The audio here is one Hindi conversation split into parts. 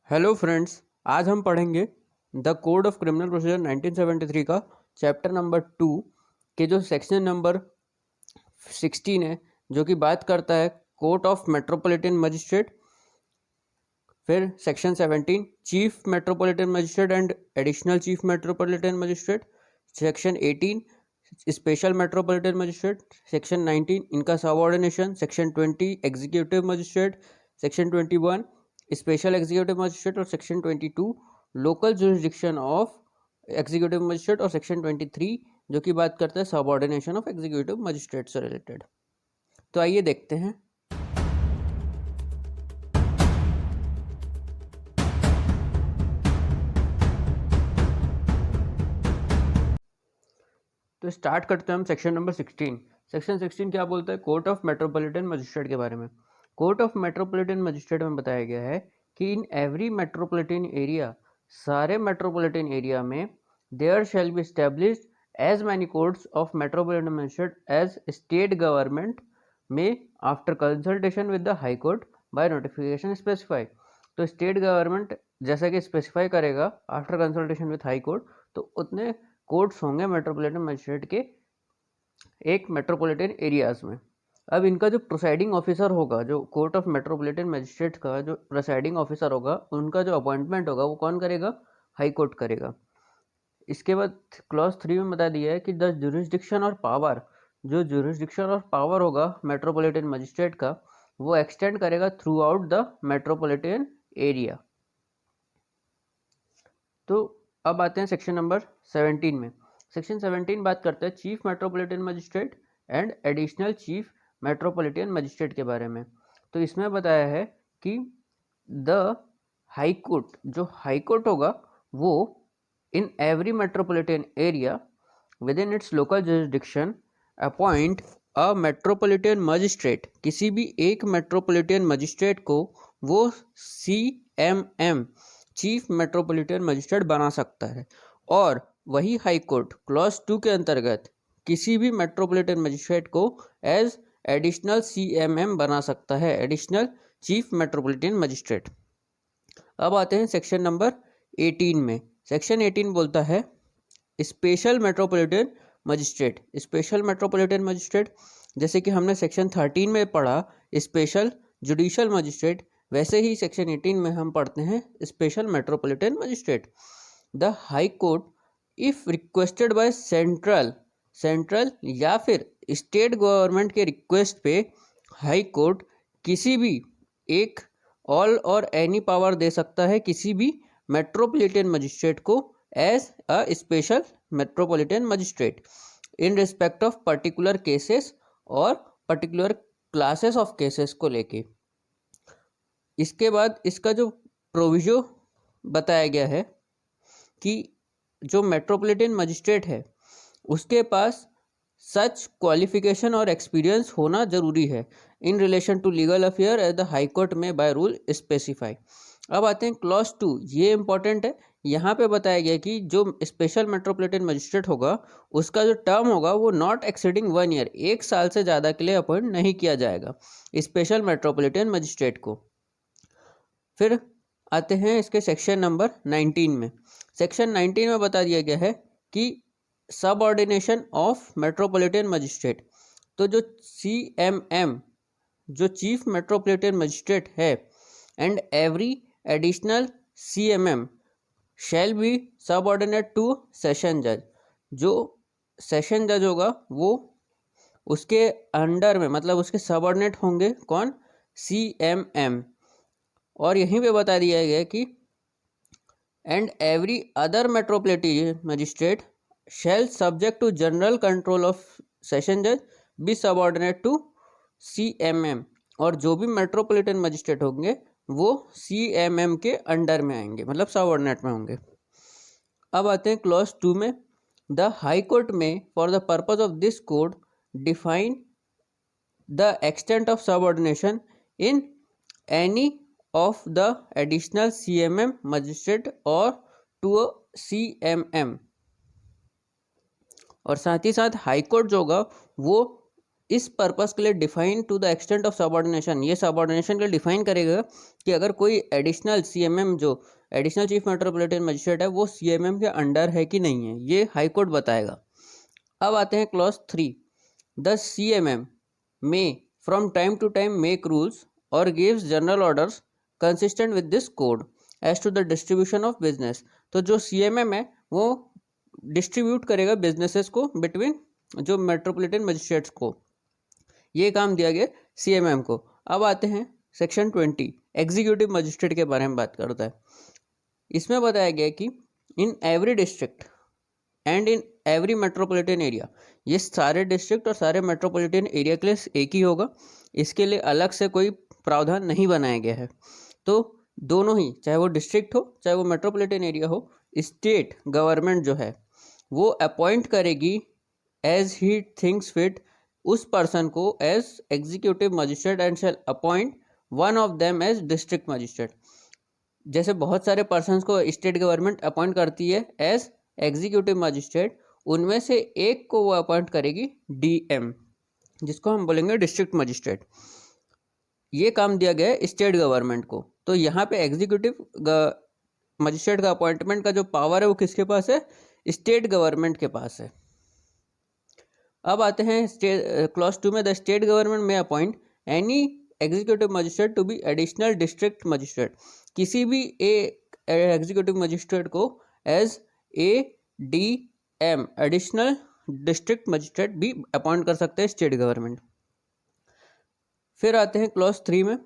हेलो फ्रेंड्स, आज हम पढ़ेंगे the code of criminal procedure 1973 का चैप्टर नंबर 2 के जो सेक्शन नंबर 16 है, जो कि बात करता है कोर्ट ऑफ मेट्रोपॉलिटन मजिस्ट्रेट। फिर section 17 chief metropolitan magistrate and additional chief metropolitan magistrate. Section 18 special metropolitan magistrate. Section 19 इनका subordination. Section 20 executive magistrate. Section 21 special executive magistrate और section 22 local jurisdiction of executive magistrate और सेक्शन 23 जो कि बात करता है सबऑर्डिनेशन ऑफ एग्जीक्यूटिव मजिस्ट्रेट से रिलेटेड। तो आइए देखते हैं। तो स्टार्ट करते हैं हम सेक्शन नंबर 16। सेक्शन 16 क्या बोलता है? कोर्ट ऑफ मेट्रोपॉलिटन मजिस्ट्रेट के बारे में। कोर्ट ऑफ मेट्रोपॉलिटन मजिस्ट्रेट में बताया गया है कि इन एवरी मेट्रोपॉलिटन एरिया, सारे मेट्रोपॉलिटन एरिया में there shall be established as many courts of metropolitan magistrate as state government में after consultation with the high court by notification specify. तो स्टेट गवर्नमेंट जैसा कि स्पेसिफाई करेगा after consultation with high court, तो उतने कोर्ट्स होंगे मेट्रोपॉलिटन मजिस्ट्रेट के एक मेट्रोपॉलिटन एरियाज में। अब इनका जो प्रोसाइडिंग ऑफिसर होगा, जो कोर्ट ऑफ मेट्रोपॉलिटन मजिस्ट्रेट का जो प्रोसाइडिंग ऑफिसर होगा, उनका जो अपॉइंटमेंट होगा वो कौन करेगा? हाई कोर्ट करेगा। इसके बाद क्लॉज 3 में बता दिया है कि द जुरिस्डिक्शन और पावर, जो जुरिस्डिक्शन और पावर होगा मेट्रोपॉलिटन मजिस्ट्रेट का, वो एक्सटेंड करेगा through out the metropolitan area. तो अब आते हैं सेक्शन नंबर 17 में। सेक्शन 17 बात करता है chief metropolitan magistrate and additional chief metropolitan magistrate के बारे में। तो इसमें बताया है कि द हाई कोर्ट, जो हाई कोर्ट होगा वो in every metropolitan area within its local jurisdiction appoint a metropolitan magistrate. किसी भी एक मेट्रोपॉलिटन मजिस्ट्रेट को वो CMM चीफ मेट्रोपॉलिटन मजिस्ट्रेट बना सकता है। और वही हाई कोर्ट क्लॉज 2 के अंतर्गत किसी भी मेट्रोपॉलिटन मजिस्ट्रेट को एज एडिशनल CMM बना सकता है, एडिशनल चीफ मेट्रोपॉलिटन मजिस्ट्रेट। अब आते हैं सेक्शन नंबर 18 में। सेक्शन 18 बोलता है special metropolitan magistrate. Special metropolitan magistrate जैसे कि हमने सेक्शन 13 में पढ़ा स्पेशल जुडिशियल मजिस्ट्रेट, वैसे ही सेक्शन 18 में हम पढ़ते हैं special metropolitan magistrate. The high court if requested by central या फिर स्टेट गवर्नमेंट के रिक्वेस्ट पे हाई कोर्ट किसी भी एक ऑल और एनी पावर दे सकता है किसी भी मेट्रोपॉलिटन मजिस्ट्रेट को as a special metropolitan magistrate in respect of particular cases और पर्टिकुलर क्लासेस ऑफ केसेस को लेके। इसके बाद इसका जो प्रोविजो बताया गया है कि जो मेट्रोपॉलिटन मजिस्ट्रेट है उसके पास सच क्वालिफिकेशन और एक्सपीरियंस होना जरूरी है in relation to legal affair as the high court में बाय रूल स्पेसिफाई। अब आते हैं क्लॉज 2, ये इंपॉर्टेंट है। यहाँ पे बताया गया कि जो स्पेशल मेट्रोपॉलिटन मजिस्ट्रेट होगा उसका जो टर्म होगा वो नॉट एक्सीडिंग 1 ईयर, 1 साल से ज़्यादा के लिए अपॉइंट नहीं किया जाएगा स्पेशल मेट्रोपॉलिटन मजिस्ट्रेट को। फिर आते हैं इसके सेक्शन नंबर 19 में। सेक्शन 19 में बता दिया गया है कि सबऑर्डिनेशन ऑफ मेट्रोपॉलिटन मजिस्ट्रेट। तो जो CMM जो चीफ मेट्रोपॉलिटन मजिस्ट्रेट है and every additional CMM shall be subordinate to session जज। जो सेशन जज होगा वो उसके अंडर में, मतलब उसके सबऑर्डिनेट होंगे कौन? CMM। और यहीं पे बता दिया गया कि and every other metropolitan magistrate shall subject to general control of session judge be subordinate to CMM। और जो भी मेट्रोपॉलिटन मजिस्ट्रेट होंगे वो CMM के अंडर में आएंगे, मतलब सबऑर्डिनेट में होंगे। अब आते हैं क्लॉज 2 में। द हाई कोर्ट में for the purpose of this code define the extent of subordination in any of the additional CMM magistrate और टू अ CMM। और साथ ही साथ हाई कोर्ट जो होगा वो इस पर्पस के लिए define to the extent of subordination, ये सबऑर्डिनेशन के लिए डिफाइन करेगा कि अगर कोई एडिशनल सीएमएम जो एडिशनल चीफ मेट्रोपॉलिटन मजिस्ट्रेट है वो सीएमएम के अंडर है कि नहीं है, ये हाई कोर्ट बताएगा। अब आते हैं clause 3, the CMM may from time to time make rules और gives general orders consistent with this code as to the distribution of business. तो जो सीएमएम है वो डिस्ट्रीब्यूट करेगा बिजनेसेस को बिटवीन जो मेट्रोपॉलिटन मजिस्ट्रेट्स को, ये काम दिया गया सीएमएम को। अब आते हैं सेक्शन 20 एग्जीक्यूटिव मजिस्ट्रेट के बारे में बात करता है। इसमें बताया गया कि in every district and in every metropolitan area, ये सारे डिस्ट्रिक्ट और सारे मेट्रोपॉलिटन एरिया के लिए एक ही होगा, इसके लिए अलग से कोई प्रावधान नहीं बनाया गया है। तो दोनों ही, चाहे वो डिस्ट्रिक्ट हो चाहे वो मेट्रोपॉलिटन एरिया हो, स्टेट गवर्नमेंट जो है वो अपॉइंट करेगी एज ही थिंक्स फिट उस पर्सन को as executive magistrate and shall appoint one of them as district magistrate. जैसे बहुत सारे पर्सन्स को स्टेट गवर्नमेंट अपॉइंट करती है एज एग्जीक्यूटिव मजिस्ट्रेट, उनमें से एक को वो अपॉइंट करेगी डीएम, जिसको हम बोलेंगे डिस्ट्रिक्ट मजिस्ट्रेट। ये काम दिया गया है स्टेट गवर्नमेंट को। तो यहाँ पे एग्जीक्यूटिव मजिस्ट्रेट का अपॉइंटमेंट का जो पावर है वो किसके पास है, स्टेट गवर्नमेंट के पास है। अब आते हैं क्लॉज 2 में, the state government may appoint any executive magistrate to be additional district magistrate, किसी भी एग्जीक्यूटिव मजिस्ट्रेट को as ADM additional district magistrate भी अपॉइंट कर सकते हैं स्टेट गवर्नमेंट। फिर आते हैं क्लॉज 3 में,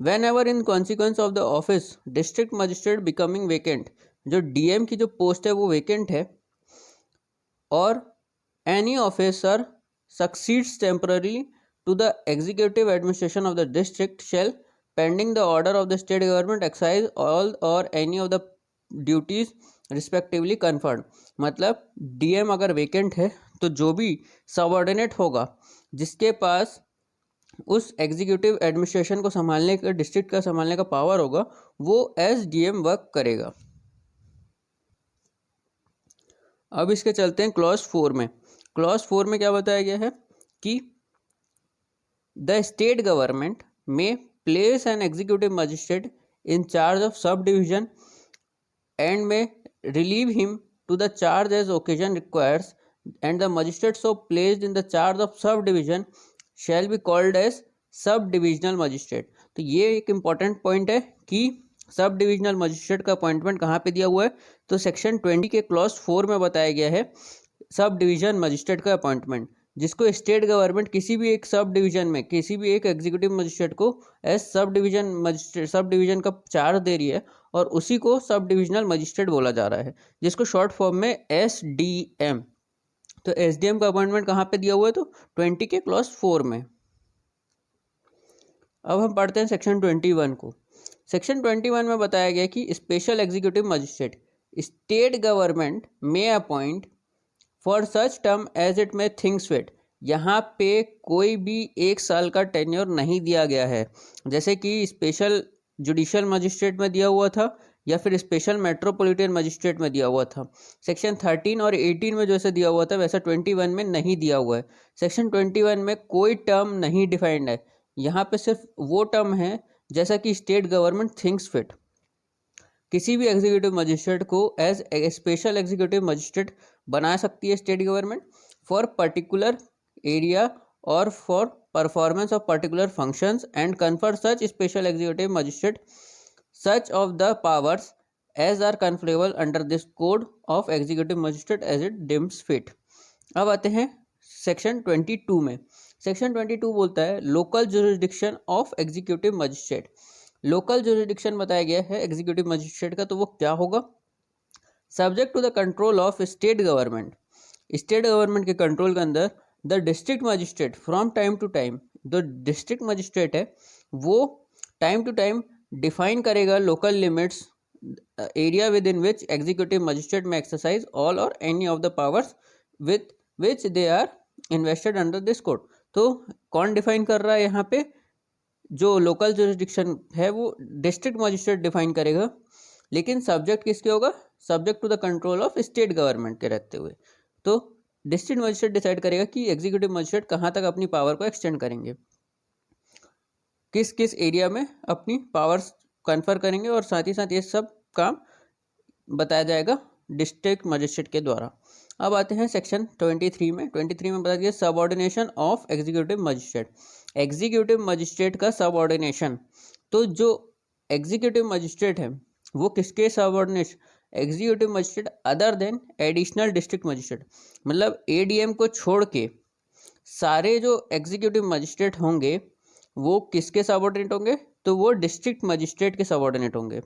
whenever in consequence of the office district magistrate becoming vacant, जो डीएम की जो पोस्ट है वो वेकेंट है और any officer succeeds temporarily to the executive administration of the district shall pending the order of the state government exercise all or any of the duties respectively conferred. मतलब डीएम अगर वेकेंट है तो जो भी सबऑर्डिनेट होगा जिसके पास उस एग्जीक्यूटिव एडमिनिस्ट्रेशन को संभालने का, डिस्ट्रिक्ट का संभालने का पावर होगा, वो एज डीएम वर्क करेगा। अब इसके चलते हैं क्लॉज 4 में। क्लॉज 4 में क्या बताया गया है कि द स्टेट गवर्नमेंट में place an executive magistrate in charge of sub division and में relieve him to the charge as occasion requires, and the magistrate so placed in the charge of subdivision shall be called as subdivisional magistrate। तो ये एक इम्पॉर्टेंट पॉइंट है कि सब डिविजनल मजिस्ट्रेट का अपॉइंटमेंट कहाँ पे दिया हुआ है, तो सेक्शन 20 के क्लॉज 4 में बताया गया है सब डिवीजन मजिस्ट्रेट का अपॉइंटमेंट, जिसको स्टेट गवर्नमेंट किसी भी एक सब डिवीजन में किसी भी एक एग्जीक्यूटिव मजिस्ट्रेट को as sub division magistrate, sub division का चार्ज दे रही है और उसी को सब डिविजनल मजिस्ट्रेट बोला जा रहा है, जिसको शॉर्ट फॉर्म में SDM। तो SDM का अपॉइंटमेंट कहाँ पे दिया हुआ है, तो 20 के क्लॉज 4 में। अब हम पढ़ते हैं सेक्शन 21 को। सेक्शन 21 में बताया गया कि special executive magistrate state government may appoint for such term as it may thinks fit. यहाँ पे कोई भी 1 साल का टेन्योर नहीं दिया गया है, जैसे कि स्पेशल जुडिशियल मजिस्ट्रेट में दिया हुआ था या फिर स्पेशल मेट्रोपॉलिटन मजिस्ट्रेट में दिया हुआ था। सेक्शन 13 और 18 में जैसे दिया हुआ था वैसा 21 में नहीं दिया हुआ है। सेक्शन 21 में कोई टर्म नहीं डिफाइंड है, यहाँ पे सिर्फ वो टर्म है जैसा कि स्टेट गवर्नमेंट थिंक्स फिट। किसी भी एग्जीक्यूटिव मजिस्ट्रेट को एज स्पेशल एग्जीक्यूटिव मजिस्ट्रेट बना सकती है state government for particular area और for performance of particular functions and confer such special executive magistrate such of the powers as are conferable under this code of executive magistrate as it deems fit. अब आते हैं सेक्शन 22 में। सेक्शन 22 बोलता है local jurisdiction of executive magistrate. Local jurisdiction बताया गया है एग्जीक्यूटिव मजिस्ट्रेट का, तो वो क्या होगा, subject to the control of state government. State government के कंट्रोल के अंदर the district magistrate from time to time, जो डिस्ट्रिक्ट मजिस्ट्रेट है वो टाइम टू टाइम डिफाइन करेगा local limits area within which executive magistrate may exercise all or any of the powers with which they are invested under this code. तो कौन डिफाइन कर रहा है यहाँ पे, जो लोकल जुरिस्डिक्शन है वो डिस्ट्रिक्ट मजिस्ट्रेट डिफाइन करेगा, लेकिन सब्जेक्ट किसके होगा, subject to the control of state government के रहते हुए। तो डिस्ट्रिक्ट मजिस्ट्रेट डिसाइड करेगा कि एग्जीक्यूटिव मजिस्ट्रेट कहाँ तक अपनी पावर को एक्सटेंड करेंगे, किस किस एरिया में अपनी पावर्स कन्फर करेंगे, और साथ ही साथ ये सब काम बताया जाएगा डिस्ट्रिक्ट मजिस्ट्रेट के द्वारा। अब आते हैं सेक्शन 23 में। 23 में बता दिया subordination of executive magistrate. Executive magistrate का सबऑर्डिनेशन, तो जो एग्जीक्यूटिव मजिस्ट्रेट है वो किसके subordination, executive magistrate other than additional district magistrate, मतलब एडीएम को छोड़ के सारे जो एग्जीक्यूटिव मजिस्ट्रेट होंगे वो किसके सबऑर्डिनेट होंगे, तो वो डिस्ट्रिक्ट मजिस्ट्रेट के सबऑर्डिनेट होंगे।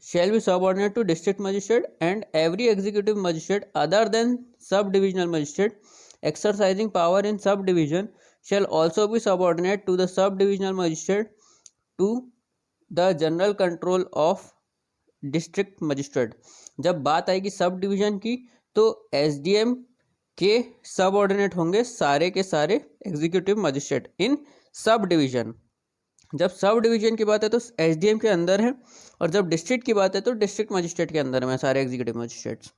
shall be subordinate to district magistrate, and every executive magistrate other than sub-divisional magistrate exercising power in subdivision shall also be subordinate to the sub-divisional magistrate to the general control of district magistrate। जब बात आएगी सब डिवीजन की तो एसडीएम के सबऑर्डिनेट होंगे सारे के सारे एग्जीक्यूटिव मजिस्ट्रेट इन सब डिवीजन। जब सब डिवीजन की बात है तो एसडीएम के अंदर है, और जब डिस्ट्रिक्ट की बात है तो डिस्ट्रिक्ट मजिस्ट्रेट के अंदर में सारे एग्जीक्यूटिव मजिस्ट्रेट्स।